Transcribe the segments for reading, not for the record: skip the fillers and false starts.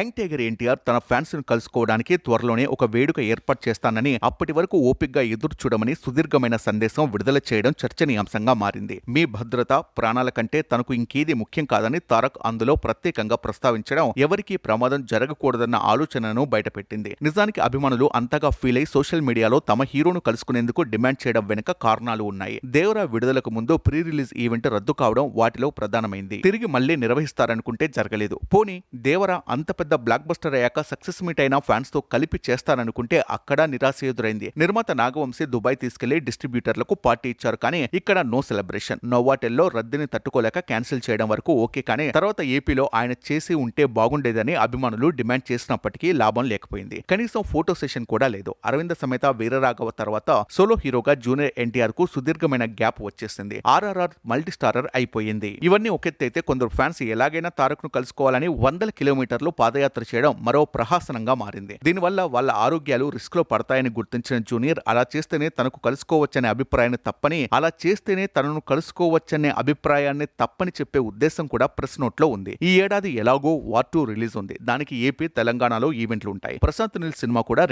Young tiger NTR తన fans ను కలుసుకోవడానికి త్వరలోనే ఒక వేడుక ఏర్పాటు చేస్తానని, అప్పటి వరకు ఓపికగా ఎదురు చూడమని సుదీర్ఘమైన సందేశం విడుదల చేయడం చర్చనీయాంశంగా మారింది. మీ భద్రత, ప్రాణాల కంటే తనకు ఇంకేది ముఖ్యం కాదని తారక్ అందులో ప్రత్యేకంగా ప్రస్తావించడం ఎవరికీ ప్రమాదం జరగకూడదన్న ఆలోచనను బయటపెట్టింది. నిజానికి అభిమానులు అంతగా ఫీల్ అయి సోషల్ మీడియాలో తమ హీరోను కలుసుకునేందుకు డిమాండ్ చేయడం వెనుక కారణాలు ఉన్నాయి. దేవరా విడుదలకు ముందు ప్రీ రిలీజ్ ఈవెంట్ రద్దు కావడం వాటిలో ప్రధానమైంది. తిరిగి మళ్లీ నిర్వహిస్తారనుకుంటే జరగలేదు. పోనీ దేవరా అంత పెద్ద బ్లాక్ బస్టర్ అయ్యాక సక్సెస్ మీట్ అయిన ఫ్యాన్స్ తో కలిపి చేస్తారనుకుంటే అక్కడ నిరాశ ఎదురైంది. నిర్మాత నాగవంశీ దుబాయ్ తీసుకెళ్లి డిస్ట్రిబ్యూటర్లకు పార్టీ ఇచ్చారు. కానీ ఇక్కడ నో సెలబ్రేషన్. నోవాటెల్లో రద్దీని తట్టుకోలేక క్యాన్సిల్ చేయడం వరకు ఓకే, కానీ తర్వాత ఏపీలో ఆయన చేసి ఉంటే బాగుండేదని అభిమానులు డిమాండ్ చేసినప్పటికీ లాభం లేకపోయింది. కనీసం ఫోటో సెషన్ కూడా లేదు. అరవింద సమేత వీరరాఘవ తర్వాత సోలో హీరోగా జూనియర్ ఎన్టీఆర్ కు సుదీర్ఘమైన గ్యాప్ వచ్చేసింది. ఆర్ఆర్ఆర్ మల్టీ స్టారర్ అయిపోయింది. ఇవన్నీ ఒకెత్తైతే కొందరు ఫ్యాన్స్ ఎలాగైనా తారక్ ను కలుసుకోవాలని వందల కిలోమీటర్లు పాదయాత్ర చేయడం మరో ప్రహసనంగా మారింది. దీనివల్ల వాళ్ళ ఆరోగ్యాలు రిస్క్ లో పడతాయని గుర్తించిన జూనియర్ అలా చేస్తేనే తనకు కలుసుకోవచ్చనే అభిప్రాయాన్ని తప్పని, అలా చేస్తేనే తనను కలుసుకోవచ్చనే అభిప్రాయాన్ని తప్పని చెప్పే ఉద్దేశం కూడా ప్రెస్ నోట్ లో ఉంది. ఈ ఏడాది ఎలాగో వార్ 2 రిలీజ్ ఉంది. దానికి ఏపీ, తెలంగాణలో ఈవెంట్లు ఉంటాయి. ప్రశాంత్ నీల్ సినిమా కూడా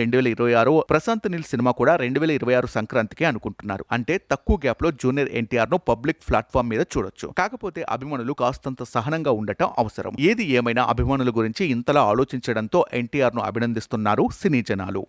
2026 సంక్రాంతికి అనుకుంటున్నారు. అంటే తక్కువ గ్యాప్ లో జూనియర్ ఎన్టీఆర్ ను పబ్లిక్ ప్లాట్ఫామ్ మీద చూడొచ్చు. కాకపోతే అభిమానులు కాస్తంత సహనంగా ఉండటం అవసరం. ఏది ఏమైనా అభిమానుల గురించి ఇంతలా ఆలోచించడంతో ఎన్టీఆర్ ను అభినందిస్తున్నారు సినీ జనాలు.